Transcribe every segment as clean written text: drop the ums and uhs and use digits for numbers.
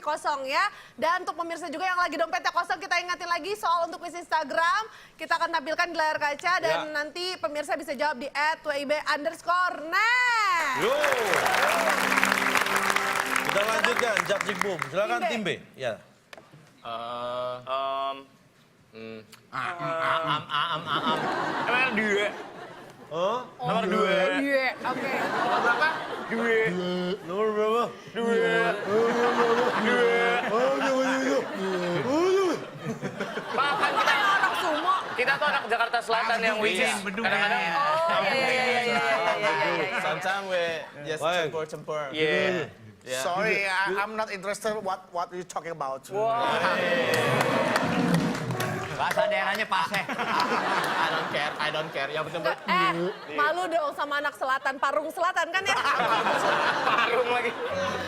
kosong ya. Dan untuk pemirsa juga yang lagi dompetnya kosong, kita ingatin lagi soal untuk isi Instagram. Kita akan tampilkan di layar kaca dan nanti pemirsa bisa jawab di @wib_net. Yo. Kita lanjutkan, Jak Jik Boom. Silakan tim B. Ya. Nomor 2. Oh? Nomor 2. Iya, oke. Nomor berapa? 2. Nomor berapa? 2. Pak, kan kita Orang sumo. kita tuh anak Jakarta Selatan yang which is kadang-kadang. Oh, iya. Sometimes we just Baik. campur. Iya. Sorry, I'm not interested what you talking about. Bahasa daerahnya paseh. I don't care. Yang penting Malu dong sama anak selatan, Parung Selatan kan ya? Parung lagi.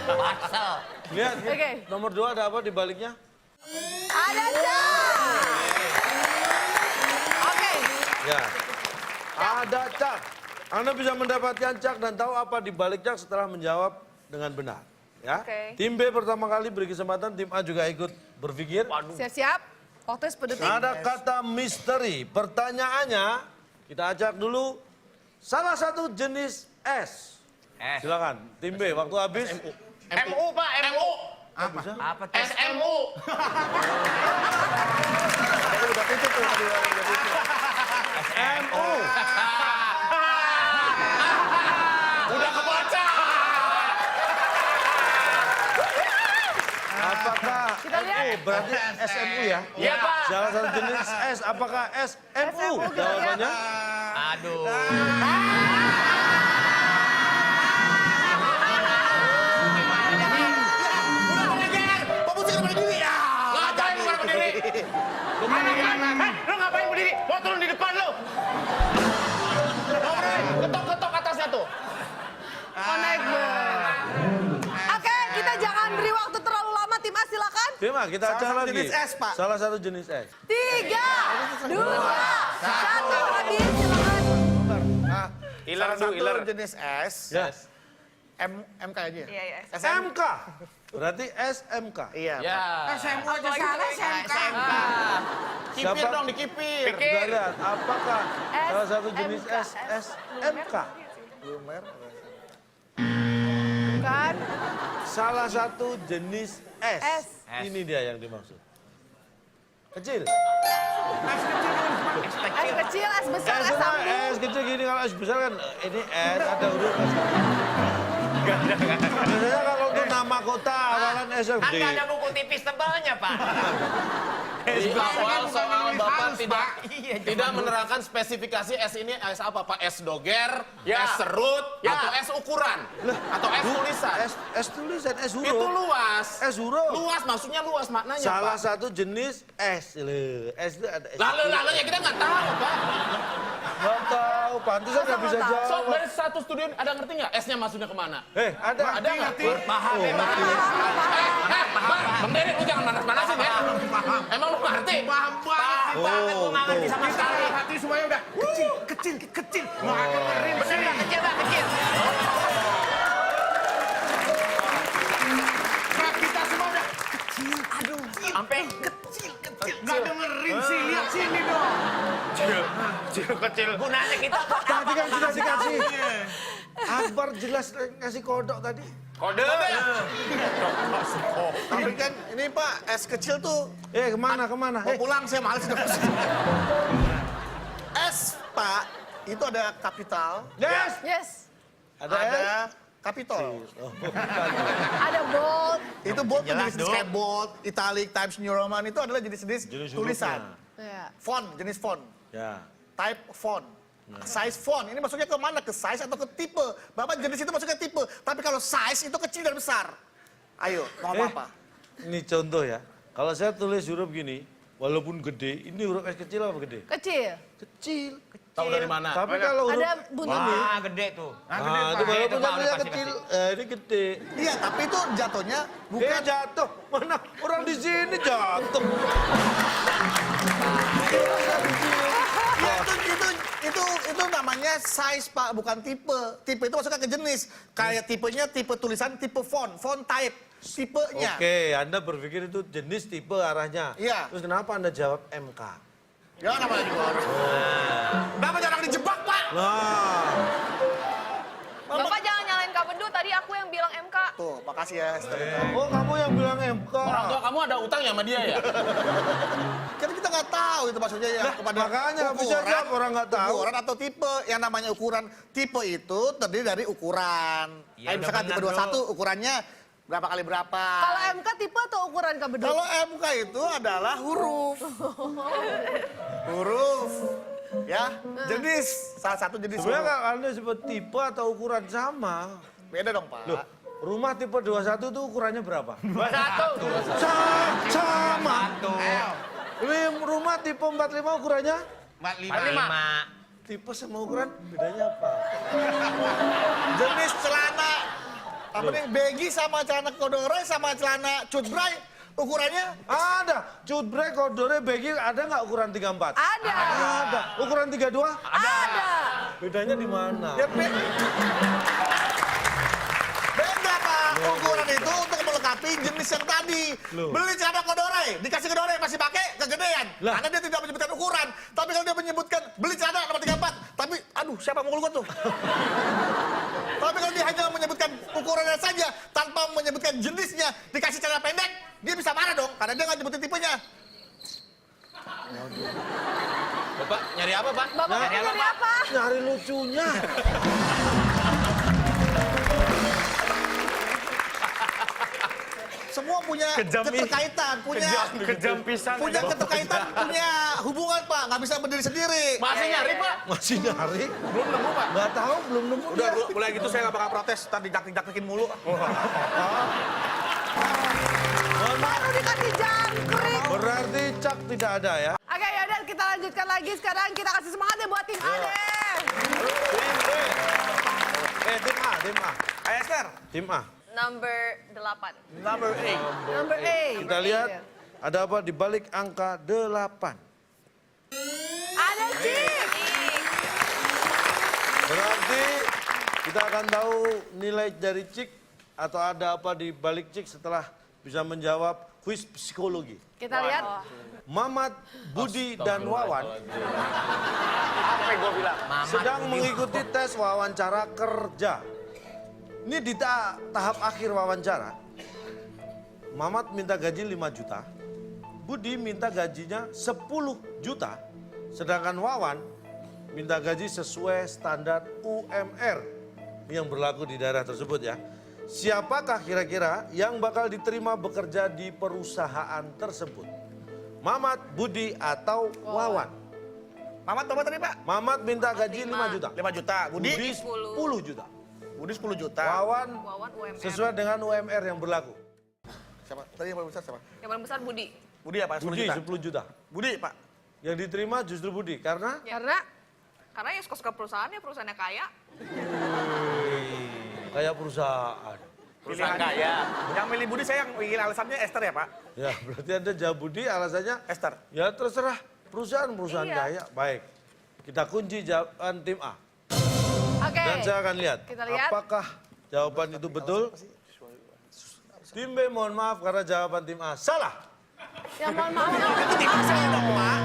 Pasel. Lihat, Oke. nomor 2 ada apa di baliknya? Ada Cak. Oke. Ya. Ada Cak. Anda bisa mendapatkan Cak dan tahu apa di balik Cak setelah menjawab dengan benar. Ya. Oke. Tim B pertama kali beri kesempatan, tim A juga ikut berpikir. Siap-siap. Waktu 10 detik. Ada kata misteri. Pertanyaannya, kita acak dulu. Salah satu jenis es. Silakan, tim B. Waktu habis. MU, Pak, MU. Apa? SMU. udah tutup tuh tadi. MU. Udah kebaca. Apakah Kita lihat. MU? Berarti SMU ya? Iya, Pak. Salah satu jenis es. Apakah SMU? SMU, kita lihat. Jawabannya? Aduh. Ngapain lu berdiri? Lu ngapain berdiri? Mau turun di depan lu. Ketok-ketok atasnya tuh. Oh, naik Oke, kita jangan beri waktu terlalu lama. Tim A silakan. Tim A, kita acak satu lagi. jenis es, Pak. Salah satu jenis es. 3, 2, 1, habis silakan. Iler Salah dulu, iler. satu jenis es. Yes. MK aja. Iya. SMK. Berarti SMK. Iya. Ya. SMK aja salah SMK. Kipir dong, dikipir. Pikir. Kita lihat, apakah salah satu jenis SMK. es SMK? Bukan. Salah satu jenis es. Es. Ini dia yang dimaksud. Kecil. Es kecil, es besar, es sambung. Es kecil gini, kalau es besar kan ini es ada huruf es. Biasanya kalau untuk nama kota awalan es yang Anda gede. ada buku tipis tebalnya, Pak. Di awal soal Bapak Iya, tidak menerangkan spesifikasi es ini es apa Pak? Es doger, Ya. es serut, Ya. atau es ukuran, atau es tulisan. Es tulisan, es huruf. Itu luas. Es huruf. Luas, maksudnya luas maknanya Salah Pak. satu jenis es. Loh, es itu ada es. Lalu ya kita nggak tahu Pak. Nggak tahu, pantesan nggak bisa Masa nggak So jawab. dari satu studio ada ngerti nggak esnya maksudnya kemana? Ada. Ada nggak? Paham, Oh, Pak. ngerti. Bang Dery, lu jangan panas-panasin ya. Emang lu ngerti? Paham banget. Banget, gua nggak ngerti sama sekali. Hati semuanya udah kecil. Mau dengerin Bener nggak kecil, Pak? Kecil. kita semua udah Sampai kecil. Nggak dengerin sih, lihat sini dong. kecil. Gunanya kita Tadi kan sudah dikasih. Akbar jelas ngasih kodok tadi. kode. Tapi kan ini Pak, es kecil tuh Kemana? mau pulang saya males udah pusing. Es Pak, itu ada kapital, Yes. Yes. Ada es? ada kapitol. Ada bold. Itu bold tuh Jelas, jenis kayak bold, italic, Times New Roman itu adalah jenis-jenis Jenis tulisan. hurufnya. Ya. Font, jenis font. Ya. Type font. Size font, ini masuknya ke mana? Ke size atau ke tipe? Bapak jenis itu masuknya tipe. Tapi kalau size itu kecil dan besar. Ayo, mau apa? Ini contoh ya. Kalau saya tulis huruf gini, walaupun gede, ini huruf es kecil apa gede? Kecil. Kecil. Tahu dari mana? Tapi kalau huruf Ada bunyinya. Wah, gede tuh. itu walaupun Pak, tulisannya kasih, kecil, kasih. ini gede. Iya, tapi itu jatuhnya bukan Jatuh. Mana orang di sini jatuh. ya itu namanya size, Pak, bukan tipe. Tipe itu masuknya ke jenis. Kayak tipenya tipe tulisan, tipe font type. Tipenya. Oke, Anda berpikir itu jenis tipe arahnya. Iya. Terus kenapa Anda jawab MK? Ya, namanya juga orang. Kenapa jarang dijebak, Pak? Nah, Bapak jangan nyalain Kak Bedu, tadi aku yang bilang MK. Tuh, makasih ya, Esther. oh kamu yang bilang MK. Orang tua kamu ada utang ya sama dia ya? Kan kita nggak tahu itu maksudnya ya kepada makanya nggak bisa jawab, orang nggak tahu. Ukuran atau tipe. Yang namanya ukuran tipe itu terdiri dari ukuran. Ya, Kayak misalkan udah tipe benar, 21 ukurannya berapa kali berapa. Kalau MK tipe atau ukuran Kak Bedu? Kalau MK itu adalah huruf. Huruf. Ya, jenis. Salah satu jenis Sebenarnya huruf. kalau Anda sebut tipe atau ukuran sama. Beda dong, Pak. Loh, rumah tipe 21 itu ukurannya berapa? 21. Sama. Rumah tipe 45 ukurannya? 45. Tipe sama ukuran bedanya apa? Jenis celana. Apa nih? Baggy sama celana corduroy sama celana cutbray. Ukurannya Ada. Cutbray, kodore, baggy ada nggak ukuran 34? Ada. Ada. Ukuran 32? Ada. Bedanya di mana? ya beda, Pak. Ukuran itu untuk melengkapi jenis yang tadi. Loh. Beli celana corduroy, dikasih corduroy masih pakai kegedean. Lah. Karena dia tidak menyebutkan ukuran. Tapi kalau dia menyebutkan beli celana nomor 34, tapi aduh siapa mukul gua tuh? Tapi kalau dia hanya menyebutkan ukurannya saja tanpa menyebutkan jenisnya, dikasih celana pendek, dia bisa marah dong karena dia nggak nyebutin tipenya. Bapak nyari apa, Pak? Bapak Nah, nyari apa? Nyari lucunya. Semua punya Kejam nih. keterkaitan, Kejam pisan. punya keterkaitan, punya hubungan, Pak. Nggak bisa berdiri sendiri. Masih nyari, Pak? Masih nyari? Belum nemu, Pak. Nggak tahu, belum nemu. Udah, dia. mulai gitu saya nggak bakal protes. Ntar dijak-jakin mulu. Mohon maaf. Baru dikasih jangkrik. Berarti Cak tidak ada ya? Oke, yaudah kita lanjutkan lagi. Sekarang kita kasih semangat ya buat tim A deh. Tim B. Tim A, tim A. Ayo, Esther. Tim A. Number 8. Number 8. Number A. Kita lihat ada apa di balik angka 8. Ada Cik. Berarti kita akan tahu nilai dari Cik atau ada apa di balik Cik setelah bisa menjawab kuis psikologi. Kita lihat. Mamat, Budi, dan Wawan Apa yang gue bilang? sedang mengikuti tes wawancara kerja. Ini di tahap akhir wawancara. Mamat minta gaji 5 juta. Budi minta gajinya 10 juta. Sedangkan Wawan minta gaji sesuai standar UMR yang berlaku di daerah tersebut ya. Siapakah kira-kira yang bakal diterima bekerja di perusahaan tersebut? Mamat, Budi, atau Wawan? Mamat berapa tadi, Pak? Mamat minta gaji 5 juta. 5 juta. Budi? Budi 10 juta. Budi 10 juta. Wawan Wawan UMR. sesuai dengan UMR yang berlaku. Siapa? Tadi yang paling besar siapa? Yang paling besar Budi. Budi apa? 10 Budi juta. 10 juta. Budi, Pak. Yang diterima justru Budi karena Karena ya suka-suka perusahaannya kaya. kayak perusahaan. Perusahaan kaya. Yang milih Budi saya yang ingin alasannya Esther ya, Pak? Ya berarti Anda jawab Budi alasannya Esther. ya terserah perusahaan Iya. kaya. Baik. Kita kunci jawaban tim A. Oke. Dan saya akan lihat, Kita lihat. apakah jawaban itu betul. Tim B mohon maaf karena jawaban tim A salah. Ya mohon maaf. Tim saya dong, Pak.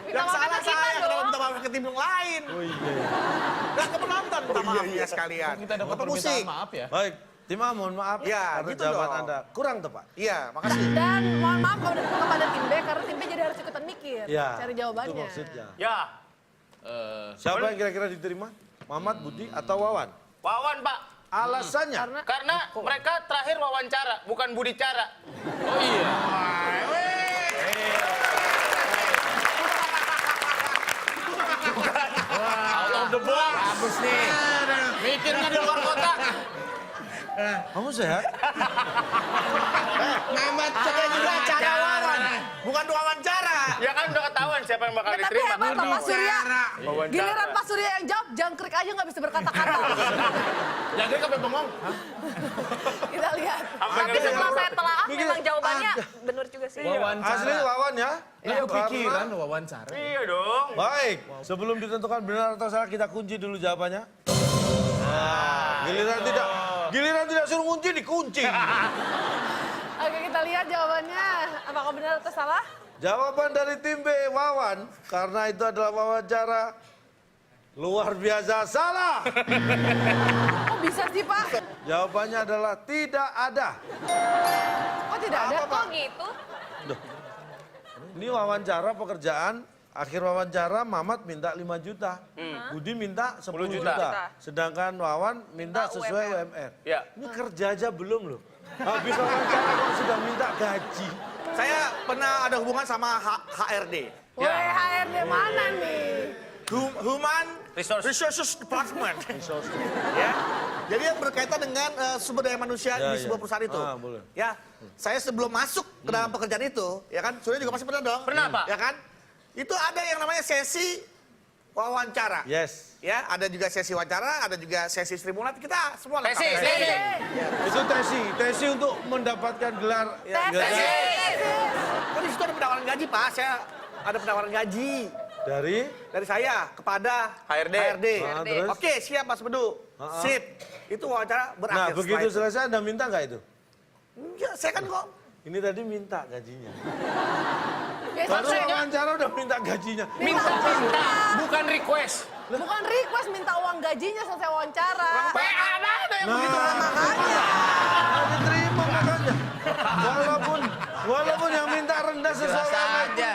Minta Yang maaf salah ke kita saya, kenapa dong. minta maaf ke tim yang lain? Oh iya. Nggak ke penonton, minta maaf ya sekalian. Kita dapat Bapak permintaan pusing. maaf ya. Baik, tim A mohon maaf Ya, karena gitu jawaban dong. Anda kurang tepat. Iya, makasih. Dan mohon maaf kepada tim B karena tim B jadi harus ikutan mikir. Ya, Cari jawabannya. itu maksudnya. Ya, Siapa yang kira-kira diterima? Mamat, Budi, atau Wawan? Wawan, Pak. Alasannya? Karena mereka terakhir wawancara, bukan Budi Cara. Oh iya. Out of the box. Bagus nih. Mikirnya di luar kotak. Kamu sehat? Mamat saya juga cara Wawan, bukan wawancara. Ya kan udah ketahuan siapa yang bakal Tapi diterima. hebat loh Pak Surya. Wawancara. Giliran Pak Surya yang jawab, jangkrik aja nggak bisa berkata-kata. Jadi kan bengong. Kita lihat. Tapi setelah saya telaah, Mikir, memang jawabannya benar juga sih. Asli Wawan ya. Itu pikiran Karena- wawancara. Iya dong. Baik, sebelum ditentukan benar atau salah kita kunci dulu jawabannya. Giliran tidak suruh kunci dikunci. Oke, kita lihat jawabannya. Apakah benar atau salah? Jawaban dari tim B Wawan karena itu adalah wawancara luar biasa salah. Kok bisa sih, Pak? Jawabannya adalah tidak ada. Kok tidak ada? Kok gitu? Ini wawancara pekerjaan, akhir wawancara Mamat minta 5 juta. Budi minta 10 juta. juta. Sedangkan Wawan minta Minta sesuai UMR. UMR. Ya. Ini kerja aja belum loh. Habis wawancara kok sudah minta gaji. Saya pernah ada hubungan sama HRD. Woi, HRD mana nih? Human Resource. Resources Department. Ya. Jadi yang berkaitan dengan sumber daya manusia Ya, di ya. sebuah perusahaan itu. Boleh. Ya, saya sebelum masuk ke dalam pekerjaan itu, ya kan, Surya juga pasti pernah dong. Pernah, Pak. Ya kan? Itu ada yang namanya sesi wawancara. Yes. Ya, ada juga sesi wawancara, ada juga sesi Sri Mulat. Kita semua lengkap. Tesi, Ya. tesi. Itu tesi untuk mendapatkan gelar. Kan di situ ada penawaran gaji, Pak. Saya ada penawaran gaji Dari dari saya kepada HRD. Ah, terus? Oke, siap Mas Bedu. Sip. Itu wawancara Nah, berakhir. begitu setelah selesai Anda minta nggak itu? itu. Ya, saya kan kok Ini tadi minta gajinya. Biasa Baru saya wawancara udah minta gajinya. Minta, bukan request. bukan request minta uang gajinya selesai wawancara. Ada yang begitu. Makanya. Diterima makanya. Walaupun yang minta rendah sesuai saja.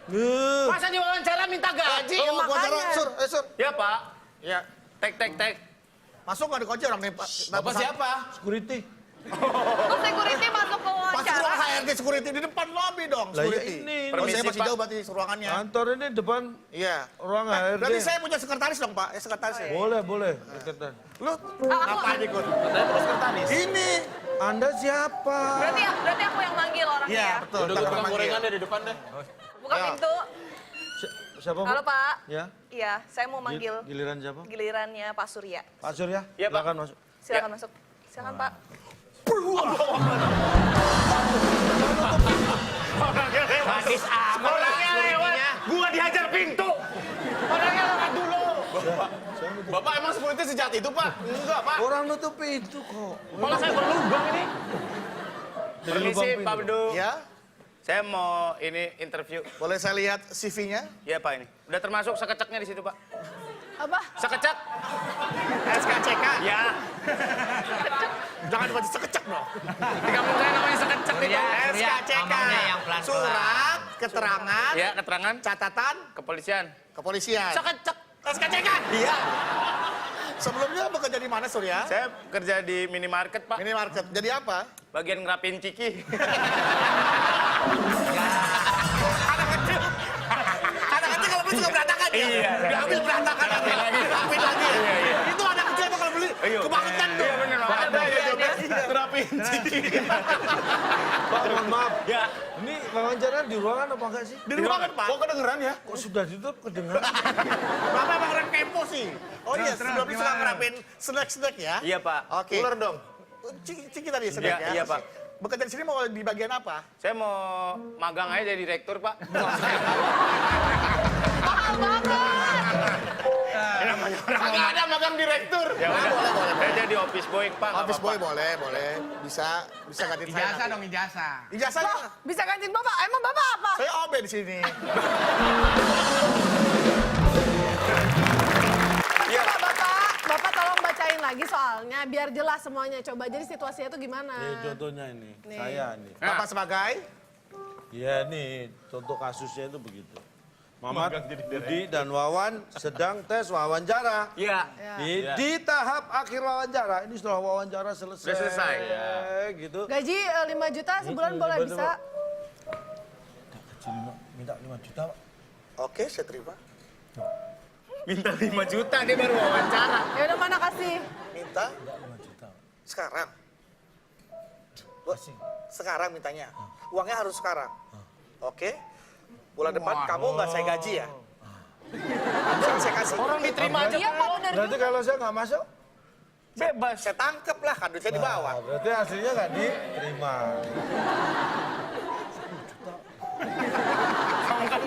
Nuh. Masa diwawancara minta gaji? Oh, wawancara, Sur, Sur. Ya, Pak. Ya. Tek. Masuk nggak dikunci orang nih, Pak? Bapak siapa? Security. Terus security masuk ke Pasti wawancara. ruang HRD security di depan lobby dong, Lah, ya security. ini. Oh, saya Permisi, masih Pak. jauh berarti ruangannya. Kantor ini depan Iya. ruang HRD. Berarti saya punya sekretaris dong, Pak. Sekretaris ya. Boleh. Deketan. Lu ngapain ikut? Ini. Anda siapa? Berarti aku yang manggil orangnya Iya, ya. betul. Tukang gorengan di depan deh. Buka pintu. Siapa, Bu? Halo, Pak. Ya. Iya, saya mau manggil Giliran siapa? gilirannya Pak Surya. Pak Surya? Iya, Pak. Silakan masuk. Silakan masuk. Silakan, Pak. Orangnya lewat. Gua dihajar pintu. Orangnya lewat dulu. Bapak emang security sejak itu, Pak? Enggak, Pak. Orang nutup pintu kok. Malah saya berlubang ini. Dari lubang Permisi, pintu. Pak Bedu. Ya, Saya mau ini interview. boleh saya lihat CV-nya? Iya, Pak, ini. Udah termasuk sekeceknya di situ, Pak. Apa? Sekecek? SKCK. Ya. Jangan baca sekecek dong. Di kampung saya namanya sekecek itu. SKCK. Surat keterangan Ya, keterangan catatan kepolisian. kepolisian. Sekecek. SKCK. Iya. Sebelumnya bekerja di mana, Surya? Saya kerja di minimarket, Pak. Minimarket. Jadi apa? Bagian ngerapin ciki. Anak kecil kalau beli juga berantakan ya? Iya. Diambil berantakan lagi. Rapin lagi. Iya, iya. Itu anak kecil tuh kalau beli kebangetan tuh. Iya, bener, Pak. Ada ya, Ngerapin ciki. Pak, mohon maaf. Ya. Ini wawancara di ruangan apa enggak sih? Di ruangan, Pak. Kok kedengeran ya? Kok sudah ditutup kedengaran? Bapak emang orang kepo sih. Oh iya, sebelum itu suka ngerapin snack-snack ya? Iya, Pak. Oke. Ular dong. Ciki tadi snack Iya, ya? iya, Pak. Bekerja di sini mau di bagian apa? Saya mau magang aja jadi direktur, Pak. Mahal banget. Kagak ada magang direktur. Ya udah. boleh. Saya jadi office boy, Pak. nggak Office boy apa-apa. boleh. Bisa gantiin saya. Ijazah nanti. dong, ijazah. Ijazah Loh, bisa gantiin Bapak? Emang Bapak apa? saya OB di sini. Bapak tolong bacain lagi soalnya biar jelas semuanya. Coba jadi situasinya tuh gimana? Nih contohnya ini, Nih. saya nih. Bapak sebagai Ya nih, contoh kasusnya itu begitu. Mamat, Budi, dan Wawan sedang tes wawancara. Iya. Di tahap akhir wawancara, ini setelah wawancara selesai. Udah selesai. Gitu. Gaji 5 juta sebulan boleh Betul, bisa? Minta 5 juta, Pak. Oke, saya terima. Minta 5 juta dia baru wawancara. Ya udah mana kasih? Minta 5 juta, Pak. sekarang. Bu, sekarang mintanya. Uangnya harus sekarang. Oke. bulan depan kamu nggak saya gaji ya? Yang saya kasih. Orang diterima aja. Iya Pak, benar Berarti juga. kalau saya nggak masuk, Bebas. Saya tangkep lah, kan saya dibawa. berarti hasilnya nggak diterima. Kamu kan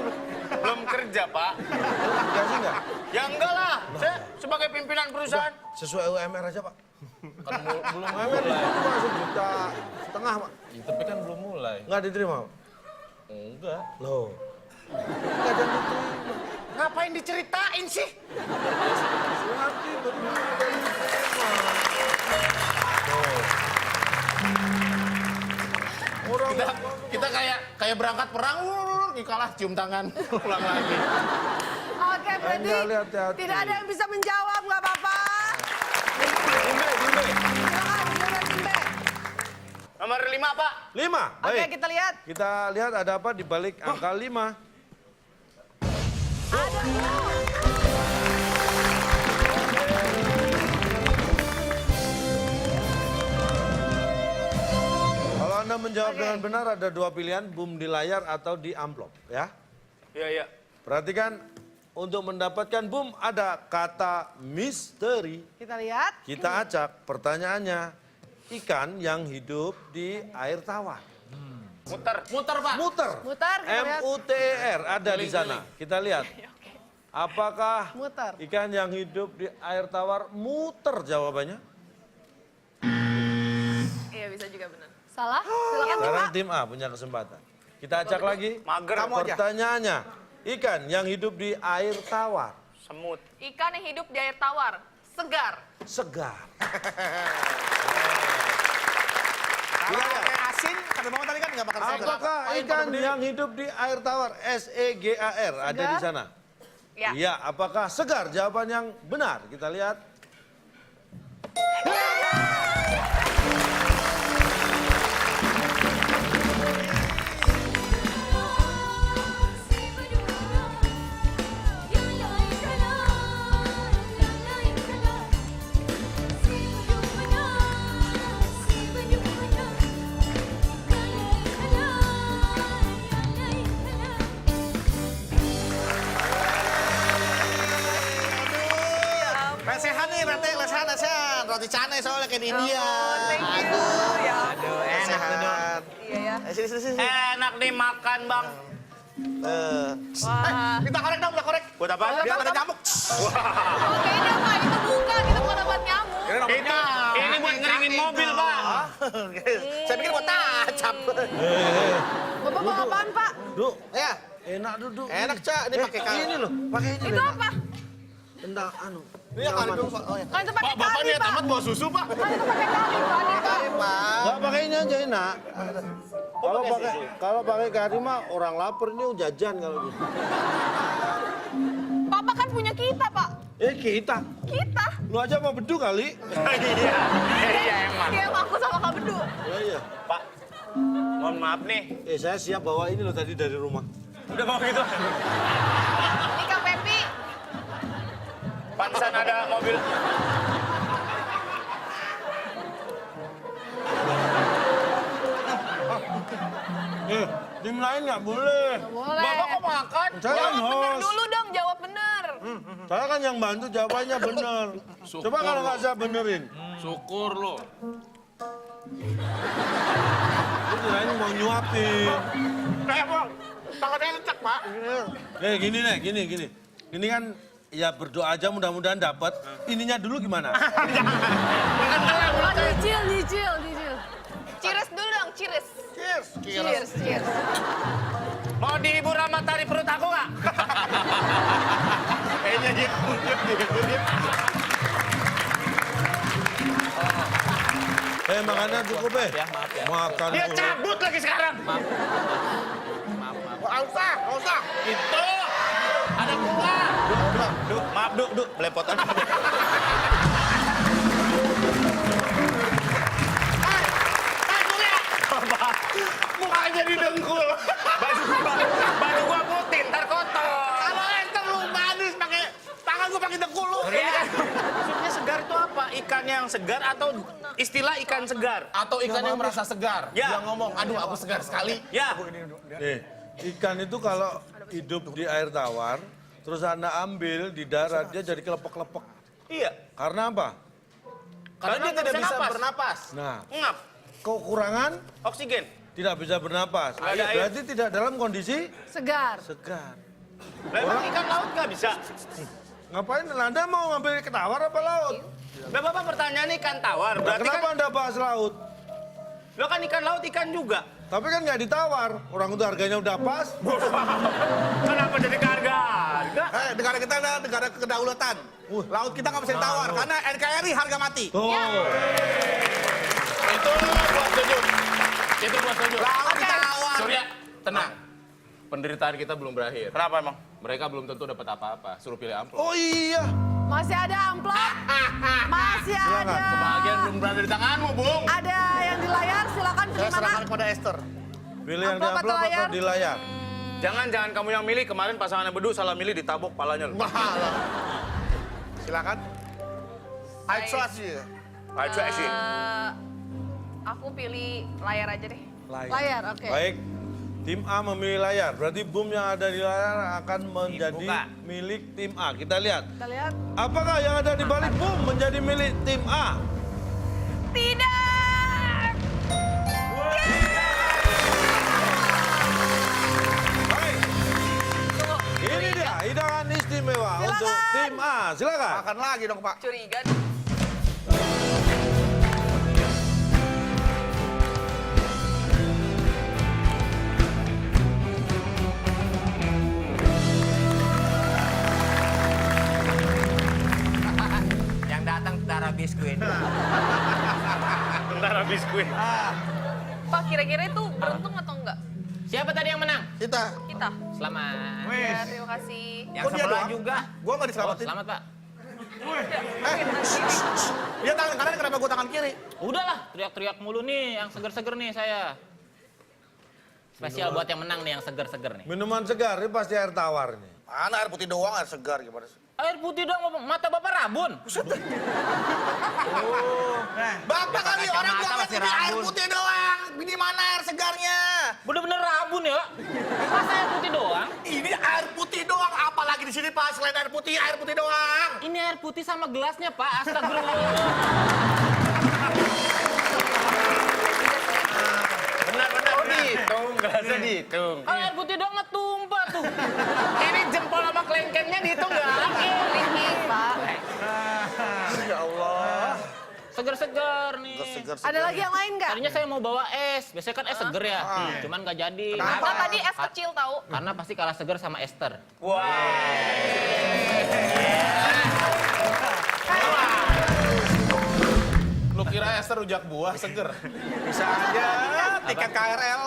belum kerja, Pak. Dikasih nggak? Ya enggak lah. Saya sebagai pimpinan perusahaan. Sesuai UMR aja, Pak. Kan belum UMR itu Pak 1,5 juta, Pak. Tapi kan belum mulai. Nggak diterima, Pak? Enggak. Loh. Nggak ada yang diterima. Ngapain diceritain sih? Nanti baru diterima. Orang Kita kayak berangkat perang, kalah cium tangan, ulang lagi. Oke, berarti Angel, hati-hati. tidak ada yang bisa menjawab, nggak apa-apa. Jumbe. Silakan, giliran Jumbe. Nomor 5, Pak. 5. Oke, Baik. kita lihat. Kita lihat ada apa di balik angka 5. Ada Kalau Anda menjawab dengan benar ada 2 pilihan, boom di layar atau di amplop, ya. Iya. Perhatikan, untuk mendapatkan boom ada kata misteri. Kita lihat. Kita acak, pertanyaannya, ikan yang hidup di air tawar. Muter, Pak. Muter. Muter, kita lihat. M-U-T-E-R ada di sana. Kita lihat. Apakah Muter. ikan yang hidup di air tawar muter jawabannya? Iya bisa juga benar. Salah? Silakan tim Sekarang A. tim A punya kesempatan. Kita acak lagi. Mager. Kamu aja. Pertanyaannya, ikan yang hidup di air tawar. Semut. Ikan yang hidup di air tawar, segar. Segar. Kalau kayak asin, kata Mama tadi kan nggak makan segar. Apakah ikan yang hidup di air tawar? S-E-G-A-R ada di sana. Ya. Iya, apakah segar? Jawaban yang benar. Kita lihat. Lesehan nih, berarti lesehan. Roti canai soalnya kayak di India. Thank you. Ya. Aduh, lesehan. Iya ya. Sini. Enak nih makan, Bang. Wah. Kita korek dong, kita korek. Buat apa? Biar ada nyamuk. Oke ini apa? Itu bukan, itu bukan obat nyamuk. Ini buat ngeringin mobil, Pak. Saya pikir buat tacap. Bapak bawa apaan, Pak? Duk, Ya, enak duduk. enak, Cak. Ini pakai kain. Ini loh, pakai ini. Itu apa? Tendang, anu. Ini yang kali dulu, Pak. Oh, ya. Kan itu pakai Pak, Bapak kali, niat Pak. amat bawa susu, Pak. Kan itu pakai kali, Pak. Nih, Pak. Pak. Enggak pakai ini aja enak. Kalau pakai kari mah orang lapar ini jajan kalau gitu. Papa kan punya kita, Pak. Kita. Kita. Lu aja mau bedu kali. Iya, emang. Dia ngaku sama Kak Bedu. Iya. Pak, mohon maaf nih. Saya siap bawa ini loh tadi dari rumah. Udah mau gitu. Ini Kak Pepi. Pantesan ada mobil. Tim lain nggak boleh. Boleh. Bapak kok makan? Saya kan Jawab bener host. dulu dong, jawab bener. Saya kan yang bantu jawabannya bener. Coba kalau nggak saya benerin. Syukur lo. Itu kirain mau nyuapin. Bang. Tangannya lecek, Pak. Gini nih, gini. Ini kan ya berdoa aja mudah-mudahan dapat. Ininya dulu gimana? Oh, nyicil. Cheers dulu dong, cheers. Cheers. Cheers. Mau dihibur sama tari perut aku nggak? Kayaknya dia. Makannya cukup Maaf ya. Makan Dia mulu. cabut lagi sekarang. Nggak usah. Itu. Ada bunga. Duk. Maaf, Duk. Belepotan. Mukanya jadi dengkul. Baru gua putih, ntar kotor. Kalau enter lu manis pakai tangan gua pakai dengkul lu. Ini kan maksudnya segar itu apa? Ikan yang segar atau istilah ikan segar? Atau ikan yang merasa segar. Ya. Yang ngomong, aduh aku segar sekali. Ya. Ikan itu kalau hidup di air tawar, terus Anda ambil di darat, dia jadi kelepek-kelepek. Iya. Karena apa? Karena dia tidak bisa bernapas. Nah, Ngap. kekurangan Oksigen. tidak bisa bernapas. Nggak ada air. Berarti tidak dalam kondisi Segar. segar. Memang ikan laut nggak bisa. Ngapain Anda mau ngambil ke tawar apa laut? Nah, Bapak pertanyaan ikan tawar. Nah, Berarti kenapa kan, Anda bahas laut? lo kan ikan laut ikan juga. Tapi kan nggak ditawar. Orang itu harganya udah pas. Kenapa jadi harga? Negara kita ada negara kedaulatan. Laut kita nggak bisa ditawar karena NKRI harga mati. Tuh. Itu gua setuju. Itu gua setuju. Laut ditawar. Surya, tenang. Penderitaan kita belum berakhir. Kenapa emang? Mereka belum tentu dapat apa-apa. Suruh pilih amplop. Oh iya. Masih ada amplop. Masih ada. Kebahagiaan belum berada di tanganmu, Bung. Ada yang di layar, silakan pilih Saya mana. serahkan kepada Esther. Pilih yang di Amplop atau amplop atau layar? di layar? Jangan kamu yang milih. Kemarin pasangannya Bedu salah milih ditabok palanya. Mahala. Silakan. I trust you. I trust you. Aku pilih layar aja deh. Layar, oke. Baik. Tim A memilih layar. Berarti boom yang ada di layar akan menjadi Dibuka. milik tim A. Kita lihat. Kita lihat. Apakah yang ada di balik boom menjadi milik tim A? Tidak. Baik. Ini dia hidangan istimewa untuk tim A. Silakan. Makan lagi dong, Pak. Curiga. Yang datang tentara biskuit. Tentara biskuit. Pak, kira-kira itu beruntung atau enggak? Siapa tadi yang menang? Kita. Kita. Selamat. Ya, terima kasih. Yang Kok dia sebelah doang? juga. Gua nggak Oh, diselamatin. selamat, Pak. Dia tangan kanan, kenapa gua tangan kiri? Udahlah, teriak-teriak mulu nih, yang seger-seger nih saya. Spesial buat yang menang nih, yang seger-seger nih. Minuman segar, ini pasti air tawar nih. Mana air putih doang, air segar gimana sih? Air putih dong, mata Bapak rabun. Bapak kali orang kacamata bilang masih ini air rabun. putih doang. Ini mana air segarnya? Bener-bener rabun ya. Masa air putih doang? Ini air putih doang. Apalagi di sini Pak, selain air putih doang. Ini air putih sama gelasnya, Pak. Astagfirullah. Benar. Oh, dihitung. Gelasnya dihitung. Kalau air putih doang mah tumpah tuh. Ini jempol sama kelengkengnya dihitung nggak? Ringkih, Pak. Ya Allah. Seger-seger nih. Ada lagi yang lain nggak? Tadinya saya mau bawa es. Biasanya kan es seger ya. Cuman nggak jadi. Kenapa tadi es kecil tahu? Karena pasti kalah seger sama Esther. Lu kira Esther rujak buah seger? Bisa aja tiket KRL.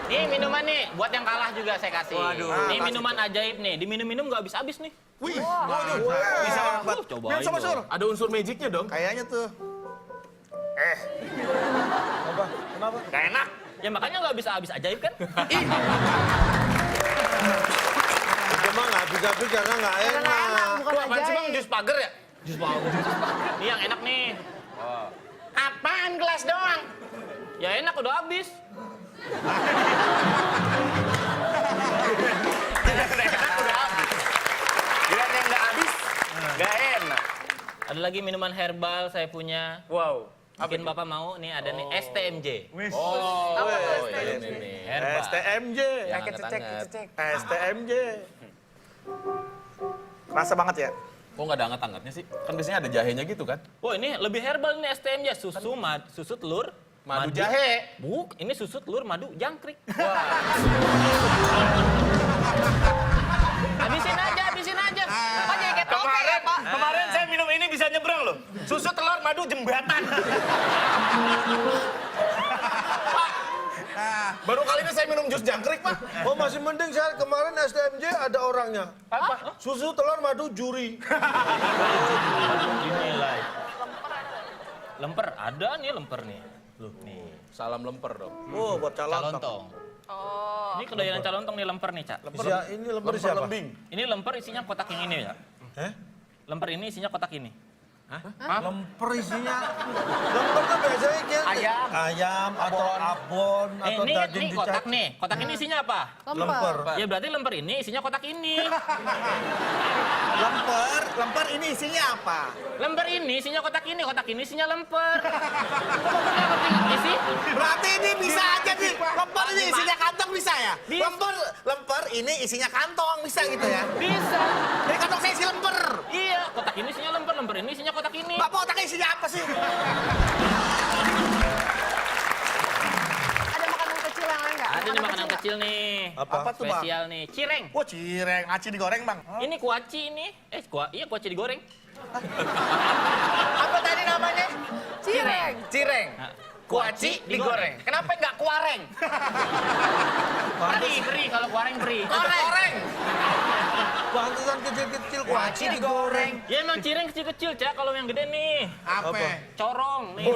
Nih minuman nih, buat yang kalah juga saya kasih. Waduh. Nih Kasih minuman ajaib nih, diminum-minum nggak habis-habis nih. Wih, waduh. Bisa banget. Cobain Sama Sur. Ada unsur magicnya dong. Kayaknya tuh. Apa? Kenapa? Gak enak. Ya makanya nggak bisa habis ajaib kan? Itu mah nggak bisa karena nggak Karena nggak enak, enak. bukan Apaan sih, Bang? ajaib. Jus pagar ya? Jus bagus. Nih yang enak nih. Apaan gelas doang? Ya enak udah habis. Bilang yang nggak habis, nggak enak. Ada lagi minuman herbal saya punya. Wow. Mungkin Bapak mau nih ada nih STMJ. Oh, Apa tuh, ini. Herbal. STMJ. Yang hangat-hangat. STMJ. Kerasa banget ya? Kok nggak ada hangat-hangatnya sih? Kan biasanya ada jahenya gitu kan? Wah ini lebih herbal nih STMJ. Susu telur. Madu jahe. Buk, ini susu telur madu jangkrik. Habisin aja. Pak jadi kayak toke ya, Pak. Kemarin saya minum ini bisa nyebrang loh. Susu telur madu jembatan. Baru kali ini saya minum jus jangkrik, Pak. Oh masih mending saya kemarin STMJ ada orangnya. Apa? Susu telur madu juri. Dinilai. Lemper ada nih lemper nih. Loh nih. Salam lemper dong. Oh, buat calon. Calontong. Oh. Ini kedoyanan calontong nih lemper nih, Cak. Ini lemper siapa? lembing. Ini lemper isinya kotak yang ini ya. Hah? Lemper ini isinya kotak ini. Lemper isinya. Lemper tuh biasanya kayak ayam atau abon atau Ini daging kotak dicacah. nih. Kotak ini isinya apa? Lemper. Ya berarti lemper ini isinya kotak ini. Lemper ini isinya apa? Lemper ini isinya kotak ini isinya lemper. Kok ngerti isi? Berarti ini bisa aja nih. Lemper ini isinya kantong bisa ya? Bisa. Lemper ini isinya kantong bisa gitu ya? Bisa. Dari kantong saya isi lemper. Iya, kotak ini isinya lemper ini isinya kotak ini. Bapak otaknya isinya apa sih? Ada makanan kecil yang lain nggak? Ada nih makanan kecil nih. Apa tuh, Bang? Spesial nih, cireng. Wah, cireng, aci digoreng, Bang. Ini kuaci ini. Iya kuaci digoreng. Apa tadi namanya? Cireng. Cireng. Nah, Kuaci digoreng. Kenapa nggak kuareng? Beri kalau kuareng beri. Goreng. Pantesan kecil-kecil Kuaci digoreng. Ya emang cireng kecil-kecil, Cak. Kalau yang gede nih, Apa? corong nih.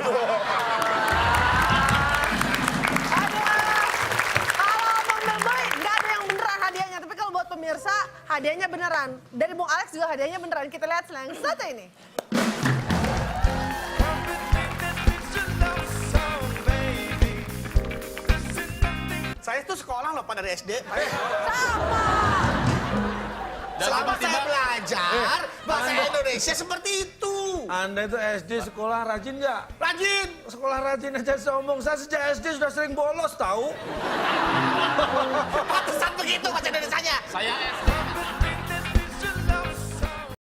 Kalau Bang Melboy nggak ada yang beneran hadiahnya, tapi kalau buat pemirsa hadiahnya beneran. Dari Bung Alex juga hadiahnya beneran. Kita lihat yang satu ini. Saya tuh sekolah loh, Pak, dari SD. Sama. Selama saya belajar, bahasa Indonesia seperti itu. Anda itu SD sekolah rajin nggak? Rajin. Sekolah rajin aja sombong. Saya sejak SD sudah sering bolos tahu. Pak,